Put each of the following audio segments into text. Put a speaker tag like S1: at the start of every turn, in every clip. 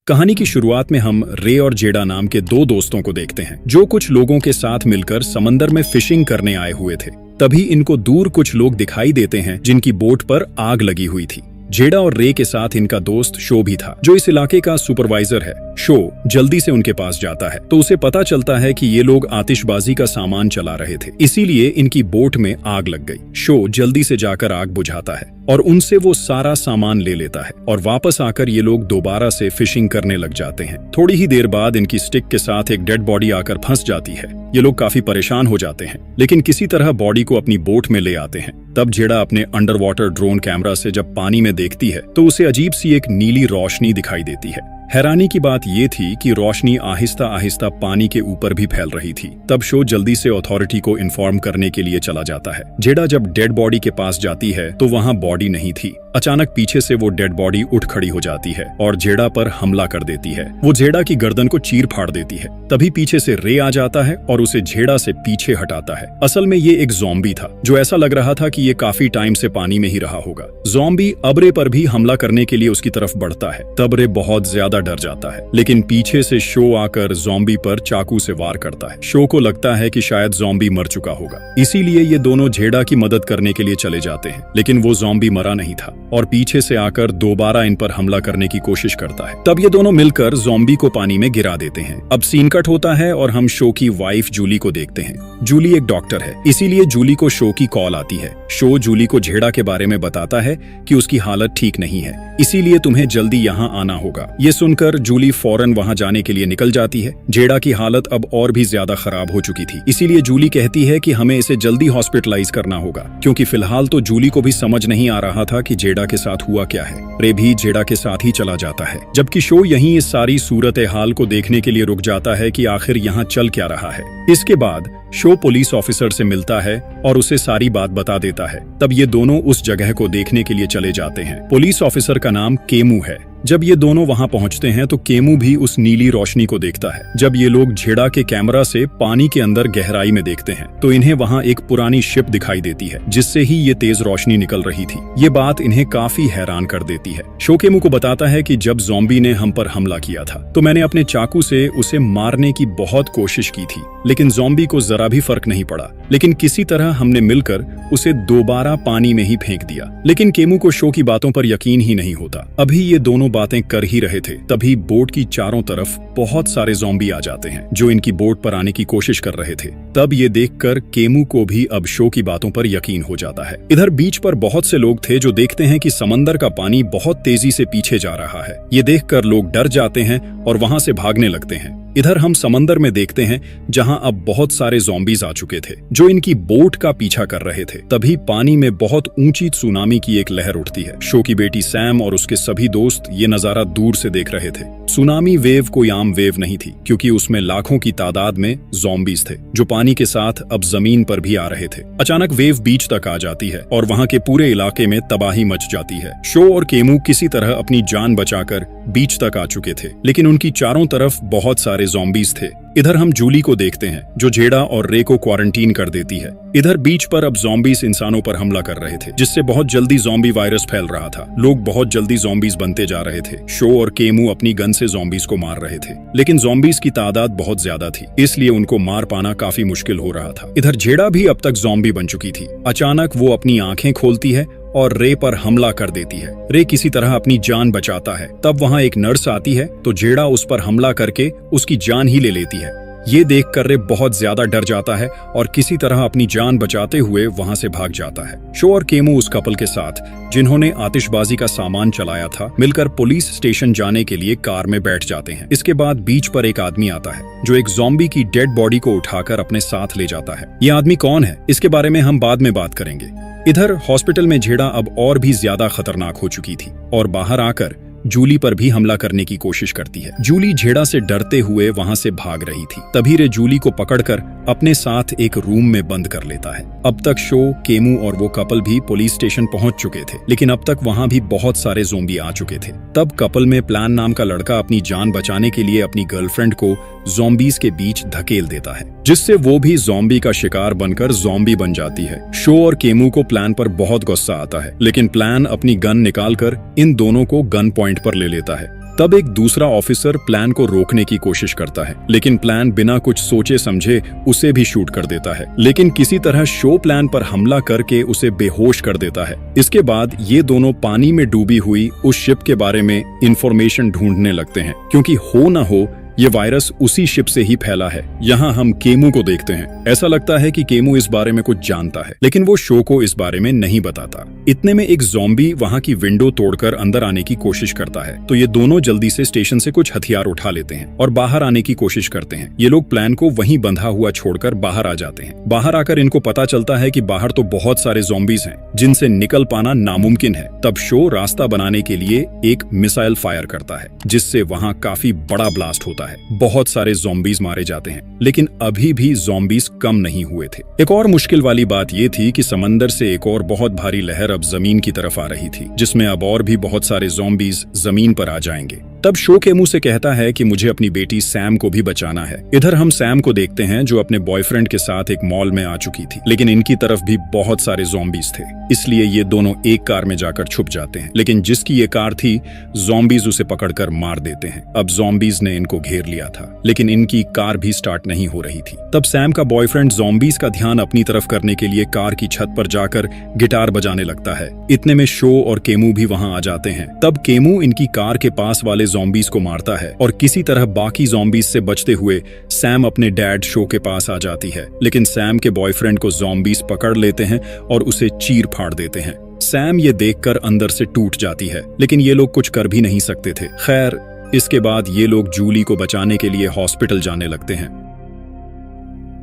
S1: कहानी की शुरुआत में हम रे और जेडा नाम के दो दोस्तों को देखते हैं जो कुछ लोगों के साथ मिलकर समंदर में फिशिंग करने आए हुए थे। तभी इनको दूर कुछ लोग दिखाई देते हैं जिनकी बोट पर आग लगी हुई थी। जेडा और रे के साथ इनका दोस्त शो भी था जो इस इलाके का सुपरवाइजर है। शो जल्दी से उनके पास जाता है तो उसे पता चलता है कि ये लोग आतिशबाजी का सामान चला रहे थे, इसीलिए इनकी बोट में आग लग गई। शो जल्दी से जाकर आग बुझाता है और उनसे वो सारा सामान ले लेता है और वापस आकर ये लोग दोबारा से फिशिंग करने लग जाते हैं। थोड़ी ही देर बाद इनकी स्टिक के साथ एक डेड बॉडी आकर फंस जाती है। ये लोग काफी परेशान हो जाते हैं लेकिन किसी तरह बॉडी को अपनी बोट में ले आते हैं। तब जेडा अपने अंडर वाटर ड्रोन कैमरा से जब पानी में देखती है तो उसे अजीब सी एक नीली रोशनी दिखाई देती है। हैरानी की बात ये थी कि रोशनी आहिस्ता आहिस्ता पानी के ऊपर भी फैल रही थी। तब शो जल्दी से अथॉरिटी को इन्फॉर्म करने के लिए चला जाता है। जेडा जब डेड बॉडी के पास जाती है तो वहाँ बॉडी नहीं थी। अचानक पीछे से वो डेड बॉडी उठ खड़ी हो जाती है और जेडा पर हमला कर देती है। वो जेडा की गर्दन को चीर फाड़ देती है। तभी पीछे से रे आ जाता है और उसे जेडा से पीछे हटाता है। असल में ये एक ज़ॉम्बी था जो ऐसा लग रहा था कि ये काफी टाइम से पानी में ही रहा होगा। ज़ॉम्बी अब रे पर भी हमला करने के लिए उसकी तरफ बढ़ता है। तब रे बहुत ज्यादा डर जाता है लेकिन पीछे से शो आकर ज़ॉम्बी पर चाकू से वार करता है। शो को लगता है कि शायद ज़ॉम्बी मर चुका होगा, इसीलिए ये दोनों जेडा की मदद करने के लिए चले जाते हैं। लेकिन वो ज़ॉम्बी मरा नहीं था और पीछे से आकर दोबारा इन पर हमला करने की कोशिश करता है। तब ये दोनों मिलकर ज़ॉम्बी को पानी में गिरा देते हैं। अब सीन कट होता है और हम शो की वाइफ जूली को देखते हैं। जूली एक डॉक्टर है, इसीलिए जूली को शो की कॉल आती है। शो जूली को जेडा के बारे में बताता है कि उसकी हालत ठीक नहीं है, इसीलिए तुम्हें जल्दी यहाँ आना होगा। ये सुनकर जूली फौरन वहाँ जाने के लिए निकल जाती है। जेडा की हालत अब और भी ज्यादा खराब हो चुकी थी, इसीलिए जूली कहती है कि हमें इसे जल्दी हॉस्पिटलाइज करना होगा, क्योंकि फिलहाल तो जूली को भी समझ नहीं आ रहा था कि जेडा के साथ हुआ क्या है। रे भी जेडा के साथ ही चला जाता है, जबकि शो यहीं इस सारी सूरत हाल को देखने के लिए रुक जाता है कि आखिर यहाँ चल क्या रहा है। इसके बाद शो पुलिस ऑफिसर से मिलता है और उसे सारी बात बता देता है। तब ये दोनों उस जगह को देखने के लिए चले जाते हैं। पुलिस ऑफिसर का नाम केमू है। जब ये दोनों वहां पहुंचते हैं तो केमू भी उस नीली रोशनी को देखता है। जब ये लोग जेडा के कैमरा से पानी के अंदर गहराई में देखते हैं तो इन्हें वहां एक पुरानी शिप दिखाई देती है जिससे ही ये तेज रोशनी निकल रही थी। ये बात इन्हें काफी हैरान कर देती है। शो केमू को बताता है कि जब ज़ॉम्बी ने हम पर हमला किया था तो मैंने अपने चाकू से उसे मारने की बहुत कोशिश की थी, लेकिन ज़ॉम्बी को जरा भी फर्क नहीं पड़ा। लेकिन किसी तरह हमने मिलकर उसे दोबारा पानी में ही फेंक दिया। लेकिन केमू को शो की बातों पर यकीन ही नहीं होता। अभी ये दोनों बातें कर ही रहे थे, तभी बोट की चारों तरफ बहुत सारे ज़ॉम्बी आ जाते हैं जो इनकी बोट पर आने की कोशिश कर रहे थे। तब ये देखकर केमू को भी अब शो की बातों पर यकीन हो जाता है। इधर बीच पर बहुत से लोग थे जो देखते हैं कि समंदर का पानी बहुत तेजी से पीछे जा रहा है। ये देखकर लोग डर जाते हैं और वहां से भागने लगते हैं। इधर हम समंदर में देखते हैं जहां अब बहुत सारे ज़ॉम्बीज आ चुके थे जो इनकी बोट का पीछा कर रहे थे। तभी पानी में बहुत ऊंची सुनामी की एक लहर उठती है। शो की बेटी सैम और उसके सभी दोस्त ये नजारा दूर से देख रहे थे। सुनामी वेव कोई आम वेव नहीं थी, क्योंकि उसमें लाखों की तादाद में ज़ॉम्बीज थे जो पानी के साथ अब जमीन पर भी आ रहे थे। अचानक वेव बीच तक आ जाती है और वहां के पूरे इलाके में तबाही मच जाती है। शो और केमू किसी तरह अपनी जान बचाकर बीच तक आ चुके थे, लेकिन उनकी चारों तरफ बहुत सारे ज़ॉम्बीज थे। इधर हम जूली को देखते हैं जो जेडा और रे को क्वारंटीन कर देती है। इधर बीच पर अब ज़ॉम्बीज इंसानों पर हमला कर रहे थे, जिससे बहुत जल्दी ज़ॉम्बी वायरस फैल रहा था। लोग बहुत जल्दी ज़ॉम्बीज बनते जा रहे थे। शो और केमू अपनी गन से ज़ॉम्बीज को मार रहे थे, लेकिन ज़ॉम्बीज की तादाद बहुत ज्यादा थी, इसलिए उनको मार पाना काफी मुश्किल हो रहा था। इधर जेडा भी अब तक ज़ॉम्बी बन चुकी थी। अचानक वो अपनी आंखें खोलती है और रे पर हमला कर देती है। रे किसी तरह अपनी जान बचाता है। तब वहां एक नर्स आती है तो जेडा उस पर हमला करके उसकी जान ही ले लेती है। ये देखकर रे बहुत ज्यादा डर जाता है और किसी तरह अपनी जान बचाते हुए वहां से भाग जाता है। शो और केमू उस कपल के साथ जिन्होंने आतिशबाजी का सामान चलाया था मिलकर पुलिस स्टेशन जाने के लिए कार में बैठ जाते हैं। इसके बाद बीच पर एक आदमी आता है जो एक ज़ॉम्बी की डेड बॉडी को उठाकर अपने साथ ले जाता है। ये आदमी कौन है इसके बारे में हम बाद में बात करेंगे। इधर हॉस्पिटल में जेडा अब और भी ज्यादा खतरनाक हो चुकी थी और बाहर आकर जूली पर भी हमला करने की कोशिश करती है। जूली जेडा से डरते हुए वहां से भाग रही थी। तभी रे जूली को पकड़कर अपने साथ एक रूम में बंद कर लेता है। अब तक शो, केमू और वो कपल भी पुलिस स्टेशन पहुंच चुके थे, लेकिन अब तक वहां भी बहुत सारे ज़ॉम्बी आ चुके थे। तब कपल में प्लान नाम का लड़का अपनी जान बचाने के लिए अपनी गर्लफ्रेंड को ज़ॉम्बीज के बीच धकेल देता है, जिससे वो भी ज़ॉम्बी का शिकार बनकर ज़ॉम्बी बन जाती है। शो और केमू को प्लान पर बहुत गुस्सा आता है, लेकिन प्लान अपनी गन निकालकर इन दोनों को गन पॉइंट पर ले लेता है। तब एक दूसरा ऑफिसर प्लान को रोकने की कोशिश करता है, लेकिन प्लान बिना कुछ सोचे समझे उसे भी शूट कर देता है। लेकिन किसी तरह शो प्लान पर हमला करके उसे बेहोश कर देता है। इसके बाद ये दोनों पानी में डूबी हुई उस शिप के बारे में इंफॉर्मेशन ढूंढने लगते हैं, क्योंकि हो न हो ये वायरस उसी शिप से ही फैला है। यहाँ हम केमू को देखते हैं। ऐसा लगता है कि केमू इस बारे में कुछ जानता है, लेकिन वो शो को इस बारे में नहीं बताता। इतने में एक ज़ॉम्बी वहाँ की विंडो तोड़कर अंदर आने की कोशिश करता है, तो ये दोनों जल्दी से स्टेशन से कुछ हथियार उठा लेते हैं और बाहर आने की कोशिश करते हैं। ये लोग प्लान को वहीं बंधा हुआ छोड़कर बाहर आ जाते हैं। बाहर आकर इनको पता चलता है कि बाहर तो बहुत सारे ज़ॉम्बीज हैं जिनसे निकल पाना नामुमकिन है। तब शो रास्ता बनाने के लिए एक मिसाइल फायर करता है, जिससे वहाँ काफी बड़ा ब्लास्ट होता है। बहुत सारे ज़ॉम्बीज मारे जाते हैं, लेकिन अभी भी ज़ॉम्बीज कम नहीं हुए थे। एक और मुश्किल वाली बात ये थी कि समंदर से एक और बहुत भारी लहर अब जमीन की तरफ आ रही थी, जिसमें अब और भी बहुत सारे ज़ॉम्बीज जमीन पर आ जाएंगे। तब शो के मुंह से कहता है कि मुझे अपनी बेटी सैम को भी बचाना है। इधर हम सैम को देखते हैं जो अपने बॉयफ्रेंड के साथ एक मॉल में आ चुकी थी, लेकिन इनकी तरफ भी बहुत सारे ज़ॉम्बीज थे, इसलिए ये दोनों एक कार में जाकर छुप जाते हैं। लेकिन जिसकी ये कार थी, ज़ॉम्बीज उसे पकड़कर मार देते हैं। अब ज़ॉम्बीज ने इनको घेर लिया था, लेकिन इनकी कार भी स्टार्ट नहीं हो रही थी। तब सैम का बॉयफ्रेंड ज़ॉम्बीज का ध्यान अपनी तरफ करने के लिए कार की छत पर जाकर गिटार बजाने लगता है। इतने में शो और केमू भी वहां आ जाते हैं। तब केमू इनकी कार के पास वाले ज़ॉम्बीज को मारता है और किसी तरह बाकी ज़ॉम्बीज से बचते हुए सैम अपने डैड शो के पास आ जाती है। लेकिन सैम के बॉयफ्रेंड को ज़ॉम्बीज पकड़ लेते हैं और उसे चीर फाड़ देते हैं। सैम ये देखकर अंदर से टूट जाती है, लेकिन ये लोग कुछ कर भी नहीं सकते थे। खैर, इसके बाद ये लोग जूली को बचाने के लिए हॉस्पिटल जाने लगते हैं,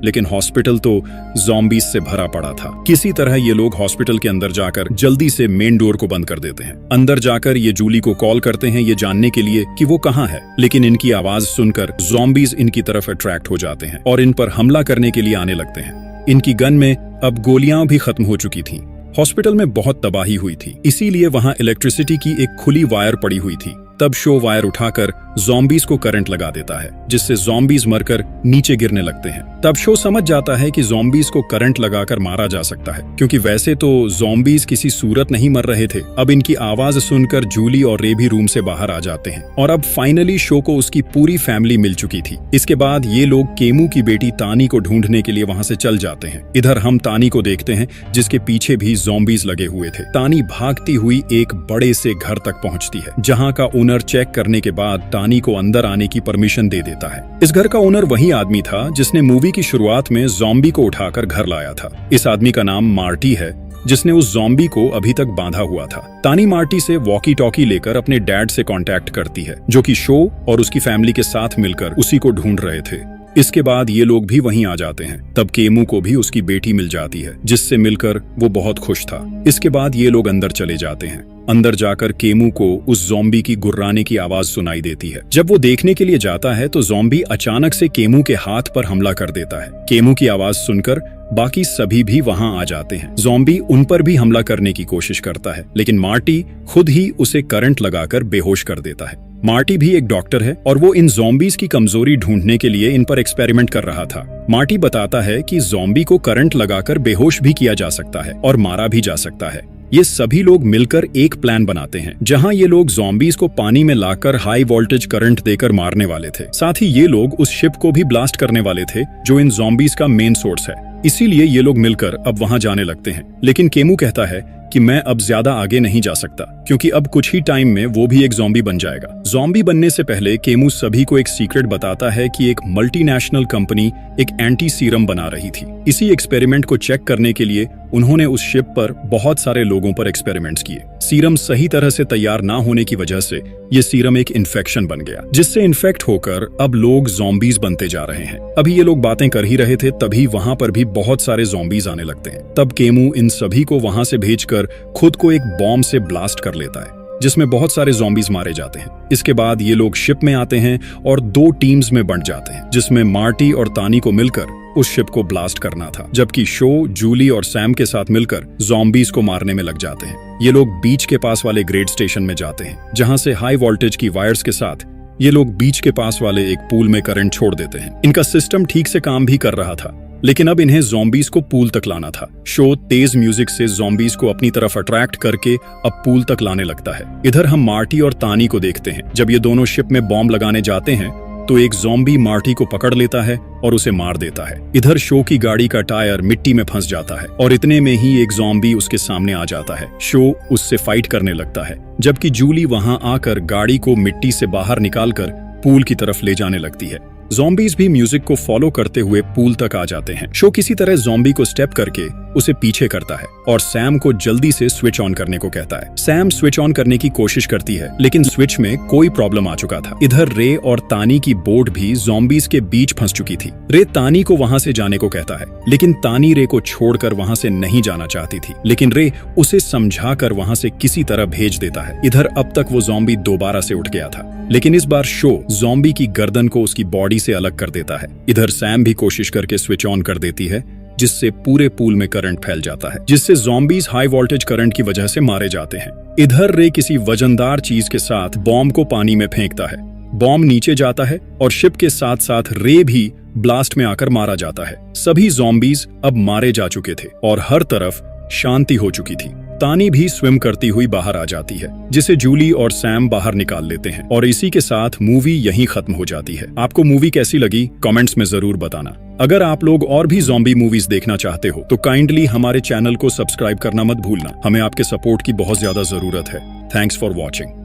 S1: लेकिन हॉस्पिटल तो ज़ॉम्बीज से भरा पड़ा था। किसी तरह ये लोग हॉस्पिटल के अंदर जाकर जल्दी से मेन डोर को बंद कर देते हैं। अंदर जाकर ये जूली को कॉल करते हैं ये जानने के लिए कि वो कहाँ है, लेकिन इनकी आवाज सुनकर ज़ॉम्बीज इनकी तरफ अट्रैक्ट हो जाते हैं और इन पर हमला करने के लिए आने लगते हैं। इनकी गन में अब गोलियां भी खत्म हो चुकी थीं। हॉस्पिटल में बहुत तबाही हुई थी, इसीलिए वहां इलेक्ट्रिसिटी की एक खुली वायर पड़ी हुई थी। तब शो वायर उठाकर ज़ॉम्बीज को करंट लगा देता है, जिससे ज़ॉम्बीज मरकर नीचे गिरने लगते हैं। तब शो समझ जाता है कि ज़ॉम्बीज को करंट लगाकर मारा जा सकता है, क्योंकि वैसे तो ज़ॉम्बीज किसी सूरत नहीं मर रहे थे। अब इनकी आवाज सुनकर जूली और रे भी रूम से बाहर आ जाते हैं और अब फाइनली शो को उसकी पूरी फैमिली मिल चुकी थी। इसके बाद ये लोग केमू की बेटी तानी को ढूंढने के लिए वहां से चल जाते हैं। इधर हम तानी को देखते हैं, जिसके पीछे भी ज़ॉम्बीज लगे हुए थे। तानी भागती हुई एक बड़े से घर तक पहुंचती है, जहां का ओनर चेक करने के बाद तानी को अंदर आने की परमिशन दे देता है। इस घर का ओनर वही आदमी था जिसने मूवी की शुरुआत में ज़ॉम्बी को उठाकर घर लाया था। इस आदमी का नाम मार्टी है, जिसने उस ज़ॉम्बी को अभी तक बांधा हुआ था। तानी मार्टी से वॉकी टॉकी लेकर अपने डैड से कांटेक्ट करती है, जो कि शो और उसकी फैमिली के साथ मिलकर उसी को ढूंढ रहे थे। इसके बाद ये लोग भी वहीं आ जाते हैं। तब केमू को भी उसकी बेटी मिल जाती है, जिससे मिलकर वो बहुत खुश था। इसके बाद ये लोग अंदर चले जाते हैं। अंदर जाकर केमू को उस ज़ॉम्बी की गुर्राने की आवाज सुनाई देती है। जब वो देखने के लिए जाता है तो ज़ॉम्बी अचानक से केमू के हाथ पर हमला कर देता है। केमू की आवाज सुनकर बाकी सभी भी वहां आ जाते हैं। ज़ॉम्बी उन पर भी हमला करने की कोशिश करता है, लेकिन मार्टी खुद ही उसे करंट लगाकर बेहोश कर देता है। मार्टी भी एक डॉक्टर है और वो इन ज़ॉम्बीज की कमजोरी ढूंढने के लिए इन पर एक्सपेरिमेंट कर रहा था। मार्टी बताता है कि ज़ॉम्बी को करंट लगाकर बेहोश भी किया जा सकता है और मारा भी जा सकता है। ये सभी लोग मिलकर एक प्लान बनाते हैं, जहां ये लोग ज़ॉम्बीज को पानी में लाकर हाई वोल्टेज करंट देकर मारने वाले थे। साथ ही ये लोग उस शिप को भी ब्लास्ट करने वाले थे, जो इन ज़ॉम्बीज का मेन सोर्स है। इसीलिए ये लोग मिलकर अब वहां जाने लगते हैं। लेकिन केमू कहता है कि मैं अब ज्यादा आगे नहीं जा सकता, क्योंकि अब कुछ ही टाइम में वो भी एक ज़ॉम्बी बन जाएगा। ज़ॉम्बी बनने से पहले केमू सभी को एक सीक्रेट बताता है कि एक मल्टीनेशनल कंपनी एक एंटी सीरम बना रही थी। इसी एक्सपेरिमेंट को चेक करने के लिए उन्होंने उस शिप पर बहुत सारे लोगों पर एक्सपेरिमेंट्स किए। सीरम सही तरह से तैयार ना होने की वजह से ये सीरम एक इन्फेक्शन बन गया, जिससे इन्फेक्ट होकर अब लोग ज़ॉम्बीज बनते जा रहे हैं। अभी ये लोग बातें कर ही रहे थे, तभी वहां पर भी बहुत सारे ज़ॉम्बीज आने लगते हैं। तब केमू इन सभी को वहां से भेजकर खुद को एक बॉम्ब से ब्लास्ट कर लेता है, जिसमें बहुत सारे ज़ॉम्बीज मारे जाते हैं। इसके बाद ये लोग शिप में आते हैं और 2 टीम्स में बंट जाते हैं, जिसमें मार्टी और तानी को मिलकर उस शिप को ब्लास्ट करना था, जबकि शो, जूली और सैम के साथ मिलकर ज़ॉम्बीज को मारने में लग जाते हैं। ये लोग बीच के पास वाले ग्रेड स्टेशन में जाते हैं, जहां से हाई वोल्टेज की वायर्स के साथ ये लोग बीच के पास वाले एक पूल में करंट छोड़ देते हैं। इनका सिस्टम ठीक से काम भी कर रहा था, लेकिन अब इन्हें ज़ॉम्बीज को पूल तक लाना था। शो तेज म्यूजिक से ज़ॉम्बीज को अपनी तरफ अट्रैक्ट करके अब पूल तक लाने लगता है। इधर हम मार्टी और तानी को देखते हैं। जब ये दोनों शिप में बॉम्ब लगाने जाते हैं तो एक ज़ॉम्बी मार्टी को पकड़ लेता है और उसे मार देता है। इधर शो की गाड़ी का टायर मिट्टी में फंस जाता है और इतने में ही एक ज़ॉम्बी उसके सामने आ जाता है। शो उससे फाइट करने लगता है, जबकि जूली वहां आकर गाड़ी को मिट्टी से बाहर निकालकर पूल की तरफ ले जाने लगती है। ज़ॉम्बीज भी म्यूजिक को फॉलो करते हुए पूल तक आ जाते हैं। शो किसी तरह ज़ॉम्बी को स्टेप करके उसे पीछे करता है और सैम को जल्दी से स्विच ऑन करने को कहता है। सैम स्विच ऑन करने की कोशिश करती है, लेकिन स्विच में कोई प्रॉब्लम आ चुका था। इधर रे और तानी की बोट भी ज़ॉम्बीज के बीच फंस चुकी थी। रे तानी को वहां से जाने को कहता है, लेकिन तानी रे को छोड़कर वहां से नहीं जाना चाहती थी, लेकिन रे उसे समझाकर वहां से किसी तरह भेज देता है। इधर अब तक वो ज़ॉम्बी दोबारा से उठ गया था, लेकिन इस बार शो ज़ॉम्बी की गर्दन को उसकी बॉडी से अलग कर देता है। इधर सैम भी कोशिश करके स्विच ऑन कर देती है, जिससे पूरे पूल में करंट फैल जाता है, जिससे ज़ॉम्बीज हाई वोल्टेज करंट की वजह से मारे जाते हैं। इधर रे किसी वजनदार चीज के साथ बॉम्ब को पानी में फेंकता है। बॉम्ब नीचे जाता है और शिप के साथ साथ रे भी ब्लास्ट में आकर मारा जाता है। सभी ज़ॉम्बीज अब मारे जा चुके थे और हर तरफ शांति हो चुकी थी। तानी भी स्विम करती हुई बाहर आ जाती है, जिसे जूली और सैम बाहर निकाल लेते हैं और इसी के साथ मूवी यहीं खत्म हो जाती है। आपको मूवी कैसी लगी कमेंट्स में जरूर बताना। अगर आप लोग और भी ज़ॉम्बी मूवीज देखना चाहते हो तो काइंडली हमारे चैनल को सब्सक्राइब करना मत भूलना। हमें आपके सपोर्ट की बहुत ज्यादा जरूरत है। Thanks for watching.